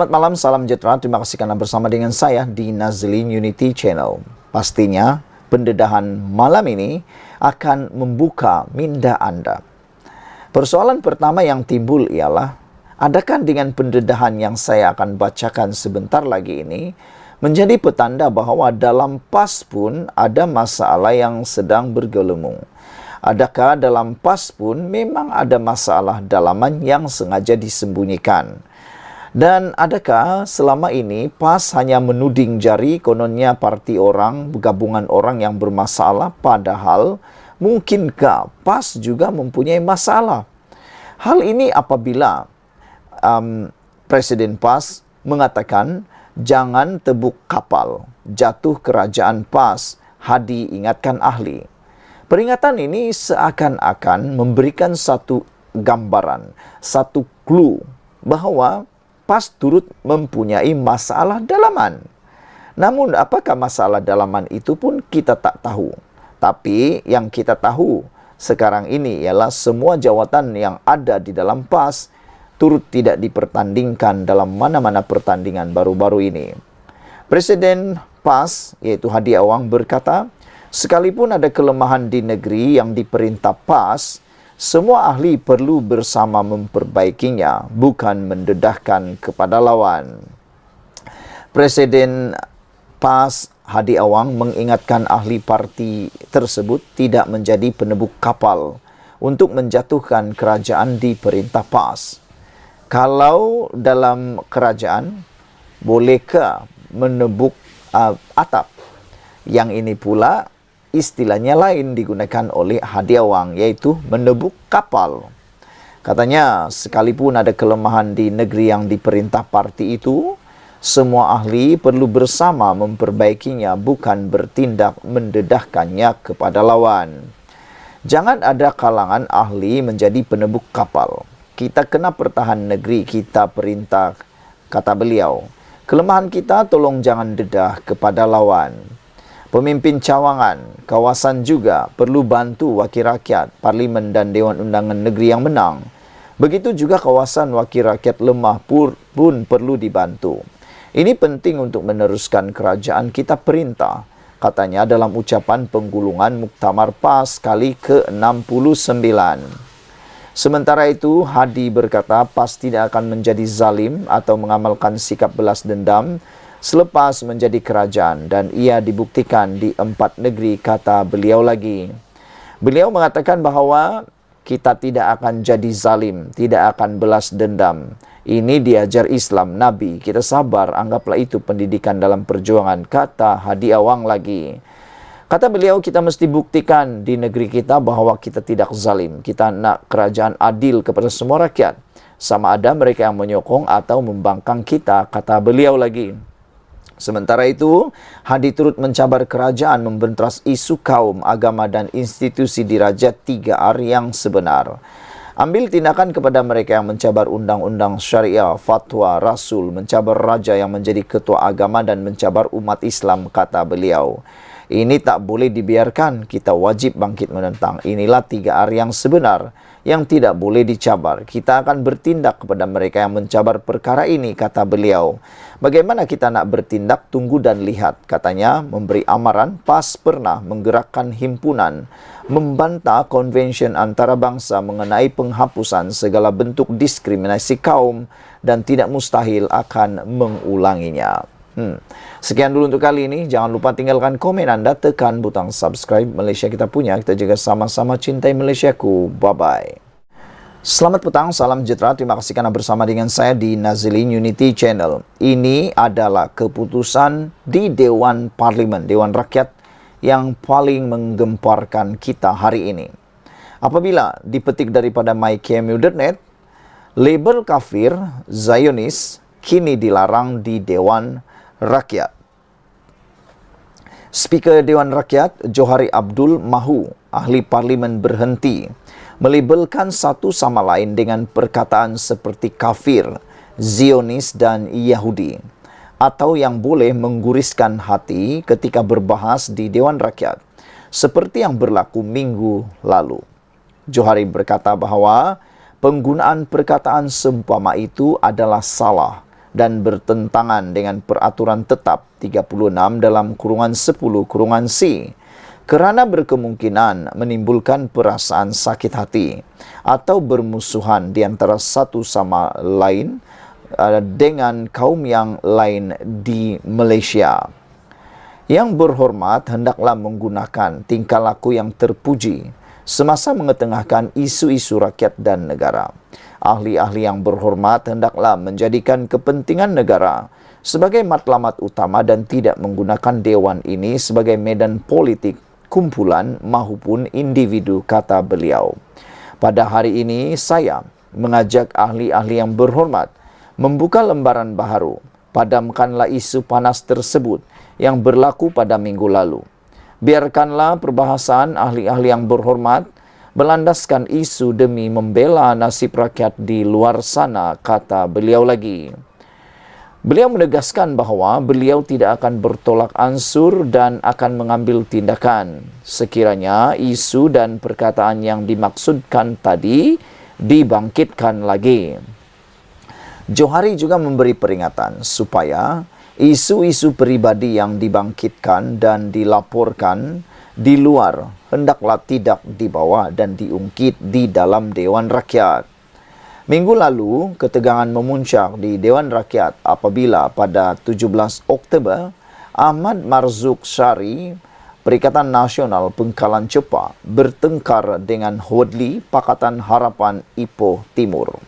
Selamat malam, salam sejahtera. Terima kasih karena bersama dengan saya di Nazlin Unity Channel. Pastinya pendedahan malam ini akan membuka minda Anda. Persoalan pertama yang timbul ialah, adakah dengan pendedahan yang saya akan bacakan sebentar lagi ini menjadi petanda bahawa dalam PAS pun ada masalah yang sedang bergelumung? Adakah dalam PAS pun memang ada masalah dalaman yang sengaja disembunyikan? Dan adakah selama ini PAS hanya menuding jari kononnya parti orang, gabungan orang yang bermasalah, padahal mungkinkah PAS juga mempunyai masalah? Hal ini apabila Presiden PAS mengatakan jangan tebuk kapal, jatuh kerajaan PAS, Hadi ingatkan ahli. Peringatan ini seakan-akan memberikan satu gambaran, satu clue bahawa PAS turut mempunyai masalah dalaman. Namun apakah masalah dalaman itu pun kita tak tahu. Tapi yang kita tahu sekarang ini ialah semua jawatan yang ada di dalam PAS turut tidak dipertandingkan dalam mana-mana pertandingan baru-baru ini. Presiden PAS yaitu Hadi Awang berkata, sekalipun ada kelemahan di negeri yang diperintah PAS, semua ahli perlu bersama memperbaikinya, bukan mendedahkan kepada lawan. Presiden PAS Hadi Awang mengingatkan ahli parti tersebut tidak menjadi penebuk kapal untuk menjatuhkan kerajaan di perintah PAS. Kalau dalam kerajaan, bolehkah menebuk atap? Yang ini pula istilahnya lain digunakan oleh Hadi Awang, yaitu menebuk kapal. Katanya, sekalipun ada kelemahan di negeri yang diperintah parti itu, semua ahli perlu bersama memperbaikinya, bukan bertindak mendedahkannya kepada lawan. Jangan ada kalangan ahli menjadi penebuk kapal. Kita kena pertahan negeri kita perintah, kata beliau. Kelemahan kita tolong jangan dedah kepada lawan. Pemimpin cawangan, kawasan juga perlu bantu wakil rakyat, parlimen dan Dewan Undangan Negeri yang menang. Begitu juga kawasan wakil rakyat lemah pun perlu dibantu. Ini penting untuk meneruskan kerajaan kita perintah, katanya dalam ucapan penggulungan Muktamar PAS kali ke-69. Sementara itu, Hadi berkata PAS tidak akan menjadi zalim atau mengamalkan sikap belas dendam selepas menjadi kerajaan, dan ia dibuktikan di 4 negeri, kata beliau lagi. Beliau mengatakan bahawa kita tidak akan jadi zalim, tidak akan belas dendam. Ini diajar Islam, Nabi. Kita sabar, anggaplah itu pendidikan dalam perjuangan, kata Hadi Awang lagi. Kata beliau, kita mesti buktikan di negeri kita bahawa kita tidak zalim. Kita nak kerajaan adil kepada semua rakyat. Sama ada mereka yang menyokong atau membangkang kita, kata beliau lagi. Sementara itu, Hadi turut mencabar kerajaan membenteras isu kaum, agama dan institusi dirajat 3R yang sebenar. Ambil tindakan kepada mereka yang mencabar undang-undang syariah, fatwa, rasul, mencabar raja yang menjadi ketua agama dan mencabar umat Islam, kata beliau. Ini tak boleh dibiarkan, kita wajib bangkit menentang. Inilah 3R yang sebenar, yang tidak boleh dicabar. Kita akan bertindak kepada mereka yang mencabar perkara ini, kata beliau. Bagaimana kita nak bertindak? Tunggu dan lihat, katanya. Memberi amaran, PAS pernah menggerakkan himpunan membantah konvensyen antarabangsa mengenai penghapusan segala bentuk diskriminasi kaum dan tidak mustahil akan mengulanginya. Sekian dulu untuk kali ini. Jangan lupa tinggalkan komen Anda, tekan butang subscribe. Malaysia kita punya, kita juga sama-sama cintai Malaysiaku. Bye-bye. Selamat petang, salam sejahtera. Terima kasih karena bersama dengan saya di Nazlin Unity Channel. Ini adalah keputusan di Dewan Parlimen, Dewan Rakyat yang paling menggemparkan kita hari ini. Apabila dipetik daripada mykmu.net, label kafir Zionis kini dilarang di Dewan Rakyat. Speaker Dewan Rakyat Johari Abdul mahu ahli parlimen berhenti melabelkan satu sama lain dengan perkataan seperti kafir, Zionis dan Yahudi, atau yang boleh mengguriskan hati ketika berbahas di Dewan Rakyat, seperti yang berlaku minggu lalu. Johari berkata bahawa penggunaan perkataan seumpama itu adalah salah dan bertentangan dengan peraturan tetap 36 dalam kurungan 10 kurungan C kerana berkemungkinan menimbulkan perasaan sakit hati atau bermusuhan di antara satu sama lain dengan kaum yang lain di Malaysia. Yang berhormat hendaklah menggunakan tingkah laku yang terpuji semasa mengetengahkan isu-isu rakyat dan negara. Ahli-ahli yang berhormat hendaklah menjadikan kepentingan negara sebagai matlamat utama dan tidak menggunakan dewan ini sebagai medan politik, kumpulan maupun individu, kata beliau. Pada hari ini saya mengajak ahli-ahli yang berhormat membuka lembaran baharu. Padamkanlah isu panas tersebut yang berlaku pada minggu lalu. Biarkanlah perbahasan ahli-ahli yang berhormat berlandaskan isu demi membela nasib rakyat di luar sana, kata beliau lagi. Beliau menegaskan bahawa beliau tidak akan bertolak ansur dan akan mengambil tindakan sekiranya isu dan perkataan yang dimaksudkan tadi dibangkitkan lagi. Johari juga memberi peringatan supaya isu-isu peribadi yang dibangkitkan dan dilaporkan di luar hendaklah tidak dibawa dan diungkit di dalam Dewan Rakyat. Minggu lalu, ketegangan memuncak di Dewan Rakyat apabila pada 17 Oktober, Ahmad Marzuk Syari, Perikatan Nasional Pengkalan Cepa, bertengkar dengan Hodli Pakatan Harapan Ipoh Timur.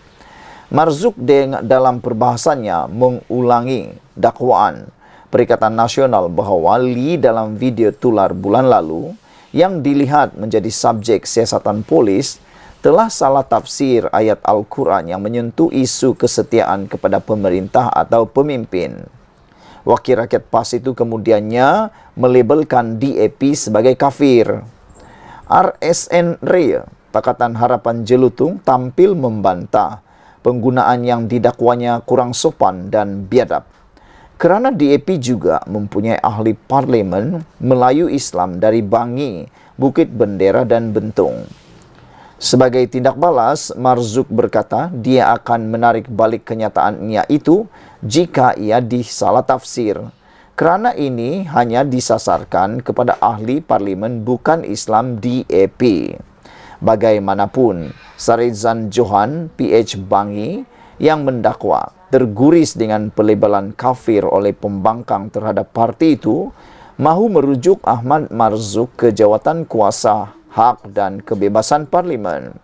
Marzuk dalam perbahasannya mengulangi dakwaan Perikatan Nasional bahawa Lee dalam video tular bulan lalu yang dilihat menjadi subjek siasatan polis telah salah tafsir ayat Al-Quran yang menyentuh isu kesetiaan kepada pemerintah atau pemimpin. Wakil rakyat PAS itu kemudiannya melabelkan DAP sebagai kafir. RSN Raya, Pakatan Harapan Jelutung, tampil membantah penggunaan yang didakwanya kurang sopan dan biadab. Kerana DAP juga mempunyai ahli parlimen Melayu Islam dari Bangi, Bukit Bendera dan Bentung. Sebagai tindak balas, Marzuk berkata dia akan menarik balik kenyataannya itu jika ia disalah tafsir. Kerana ini hanya disasarkan kepada ahli parlimen bukan Islam DAP. Bagaimanapun, Sarizan Johan, PH Bangi, yang mendakwa terguris dengan pelabelan kafir oleh pembangkang terhadap parti itu, mahu merujuk Ahmad Marzuk ke jawatan kuasa hak dan kebebasan parlimen.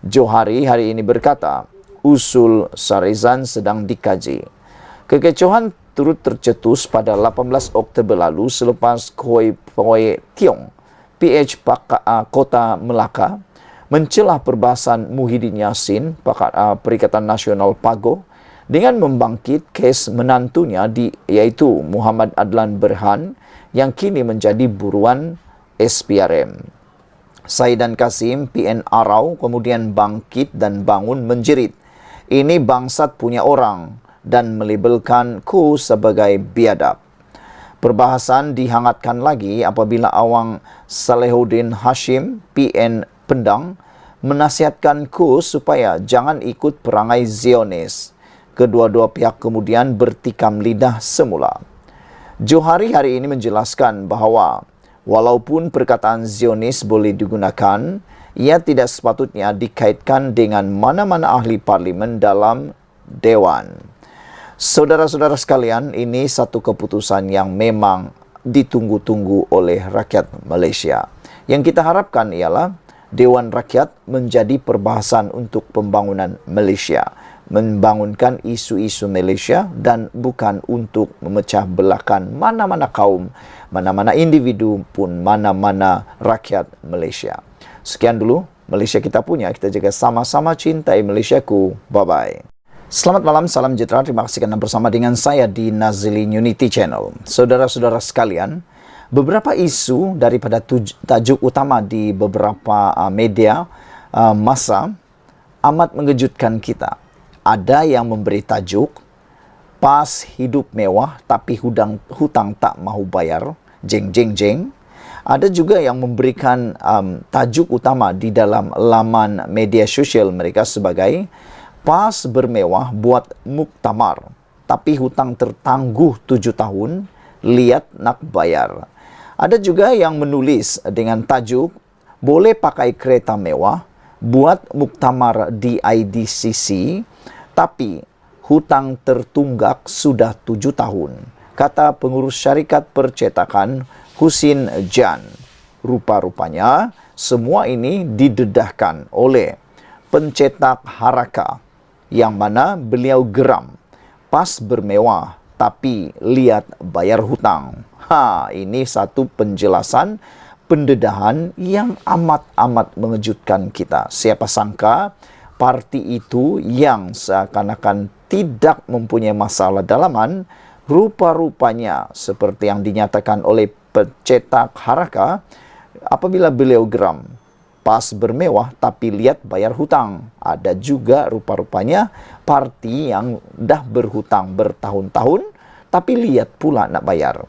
Johari hari ini berkata, usul Sarizan sedang dikaji. Kekecohan turut tercetus pada 18 Oktober lalu selepas Khoi Poi Tiong, PH Kota Melaka, mencelah perbahasan Muhyiddin Yassin, Perikatan Nasional PAGO, dengan membangkit kes menantunya iaitu Muhammad Adlan Berhan yang kini menjadi buruan SPRM. Saidan Kasim, PN Arau, kemudian bangkit dan bangun menjerit, ini bangsat punya orang, dan melabelkan Ku sebagai biadab. Perbahasan dihangatkan lagi apabila Awang Salehuddin Hashim, PN Pendang, menasihatkan Ku supaya jangan ikut perangai Zionis. Kedua-dua pihak kemudian bertikam lidah semula. Johari hari ini menjelaskan bahawa walaupun perkataan Zionis boleh digunakan, ia tidak sepatutnya dikaitkan dengan mana-mana ahli parlimen dalam Dewan. Saudara-saudara sekalian, ini satu keputusan yang memang ditunggu-tunggu oleh rakyat Malaysia. Yang kita harapkan ialah Dewan Rakyat menjadi perbahasan untuk pembangunan Malaysia, membangunkan isu-isu Malaysia dan bukan untuk memecah belahkan mana-mana kaum, mana-mana individu pun mana-mana rakyat Malaysia. Sekian dulu Malaysia kita punya, kita jaga sama-sama cintai Malaysiaku. Bye-bye. Selamat malam, salam sejahtera. Terima kasih kerana bersama dengan saya di Nazilin Unity Channel. Saudara-saudara sekalian, beberapa isu daripada tajuk utama di beberapa media masa amat mengejutkan kita. Ada yang memberi tajuk PAS hidup mewah tapi hutang tak mahu bayar, jeng jeng jeng. Ada juga yang memberikan tajuk utama di dalam laman media sosial mereka sebagai PAS bermewah buat muktamar, tapi hutang tertangguh 7 tahun, lihat nak bayar. Ada juga yang menulis dengan tajuk, boleh pakai kereta mewah, buat muktamar di IDCC, tapi hutang tertunggak sudah 7 tahun, kata pengurus syarikat percetakan Husin Jan. Rupa-rupanya, semua ini didedahkan oleh pencetak Haraka, yang mana beliau geram. Pas bermewah, tapi lihat bayar hutang. Ini satu penjelasan pendedahan yang amat-amat mengejutkan kita. Siapa sangka parti itu yang seakan-akan tidak mempunyai masalah dalaman, rupa-rupanya seperti yang dinyatakan oleh pencetak Haraka, apabila beliau geram, pas bermewah tapi lihat bayar hutang. Ada juga rupa-rupanya parti yang dah berhutang bertahun-tahun tapi lihat pula nak bayar.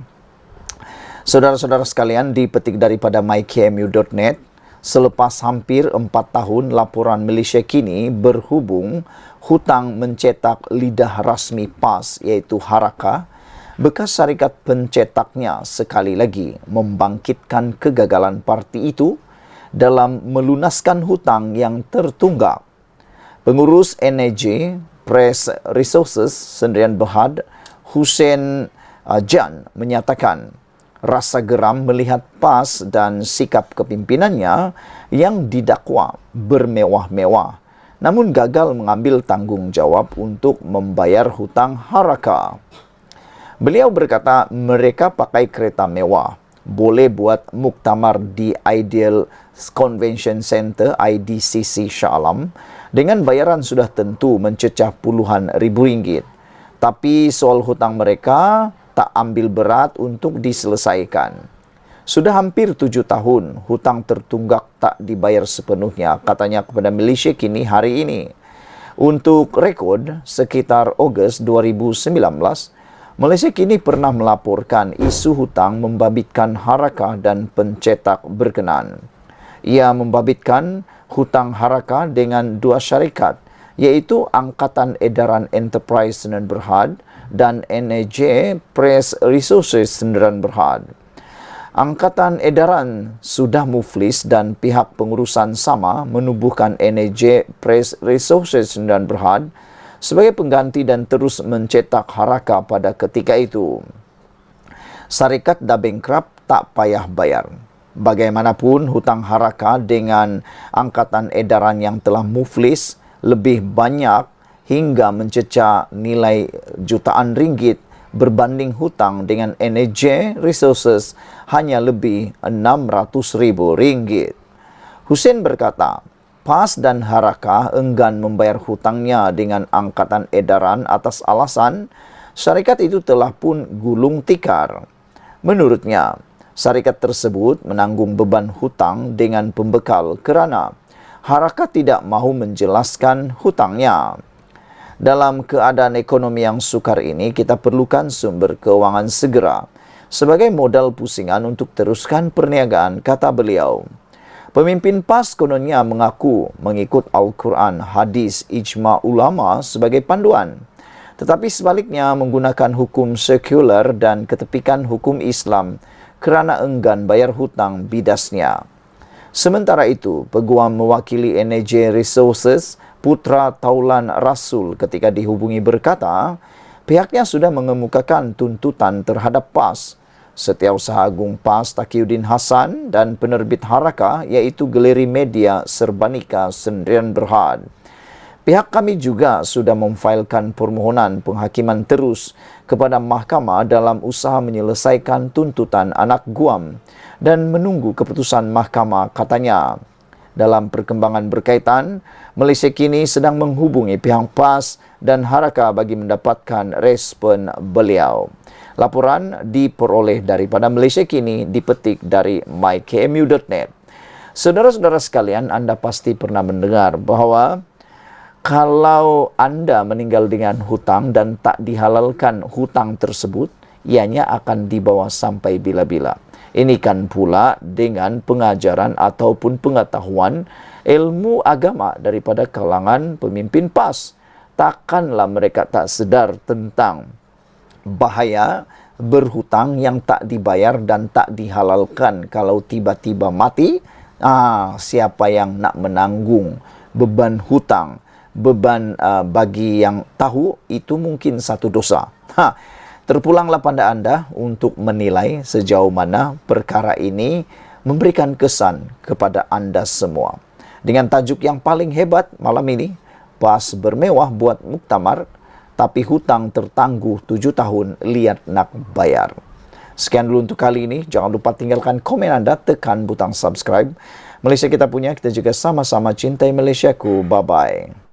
Saudara-saudara sekalian, dipetik daripada mykmu.net, selepas hampir 4 tahun laporan Malaysia Kini berhubung hutang mencetak lidah rasmi PAS iaitu Haraka, bekas syarikat pencetaknya sekali lagi membangkitkan kegagalan parti itu dalam melunaskan hutang yang tertunggak. Pengurus NAJ Press Resources Sdn Bhd Husin Jan menyatakan rasa geram melihat PAS dan sikap kepimpinannya yang didakwa bermewah-mewah namun gagal mengambil tanggungjawab untuk membayar hutang Haraka. Beliau berkata mereka pakai kereta mewah, boleh buat muktamar di Ideal Convention Center IDCC Shah Alam dengan bayaran sudah tentu mencecah puluhan ribu ringgit. Tapi soal hutang mereka tak ambil berat untuk diselesaikan. Sudah hampir 7 tahun hutang tertunggak tak dibayar sepenuhnya, katanya kepada Malaysia Kini hari ini. Untuk rekod, sekitar Ogos 2019, Malaysia Kini pernah melaporkan isu hutang membabitkan Haraka dan pencetak berkenan. Ia membabitkan hutang Haraka dengan 2 syarikat, iaitu Angkatan Edaran Enterprise Sdn Bhd dan NAJ Press Resources Sdn Bhd. Angkatan Edaran sudah muflis dan pihak pengurusan sama menubuhkan NAJ Press Resources Sdn Bhd sebagai pengganti dan terus mencetak Haraka pada ketika itu. Syarikat dah bankrupt, tak payah bayar. Bagaimanapun hutang Haraka dengan Angkatan Edaran yang telah muflis lebih banyak hingga mencecah nilai jutaan ringgit berbanding hutang dengan NAJ Resources hanya lebih 600,000 ringgit. Husin berkata, PAS dan Haraka enggan membayar hutangnya dengan Angkatan Edaran atas alasan syarikat itu telah pun gulung tikar. Menurutnya, syarikat tersebut menanggung beban hutang dengan pembekal kerana Haraka tidak mahu menjelaskan hutangnya. Dalam keadaan ekonomi yang sukar ini, kita perlukan sumber keuangan segera sebagai modal pusingan untuk teruskan perniagaan, kata beliau. Pemimpin PAS kononnya mengaku mengikut Al-Quran, hadis, ijma' ulama sebagai panduan. Tetapi sebaliknya menggunakan hukum sekular dan ketepikan hukum Islam kerana enggan bayar hutang bidasnya. Sementara itu, peguam mewakili NAJ Resources, Putra Taulan Rasul ketika dihubungi berkata, pihaknya sudah mengemukakan tuntutan terhadap PAS. Setiausaha Agung PAS Taqiyuddin Hasan dan penerbit Haraka iaitu Galeri Media Serbanika Sdn Bhd. Pihak kami juga sudah memfailkan permohonan penghakiman terus kepada mahkamah dalam usaha menyelesaikan tuntutan anak guam dan menunggu keputusan mahkamah, katanya. Dalam perkembangan berkaitan, Malaysia Kini sedang menghubungi pihak PAS dan Haraka bagi mendapatkan respon beliau. Laporan diperoleh daripada Malaysia Kini, dipetik dari mykmu.net. Saudara-saudara sekalian, anda pasti pernah mendengar bahawa kalau anda meninggal dengan hutang dan tak dihalalkan hutang tersebut, ianya akan dibawa sampai bila-bila. Ini kan pula dengan pengajaran ataupun pengetahuan ilmu agama daripada kalangan pemimpin PAS. takkanlah mereka tak sedar tentang bahaya berhutang yang tak dibayar dan tak dihalalkan. Kalau tiba-tiba mati, siapa yang nak menanggung beban hutang, beban bagi yang tahu, itu mungkin satu dosa. Terpulanglah pada anda untuk menilai sejauh mana perkara ini memberikan kesan kepada anda semua. Dengan tajuk yang paling hebat malam ini, PAS bermewah buat muktamar, tapi hutang tertangguh 7 tahun, lihat nak bayar. Sekian dulu untuk kali ini. Jangan lupa tinggalkan komen anda, tekan butang subscribe. Malaysia kita punya, kita juga sama-sama cintai Malaysiaku. Bye-bye.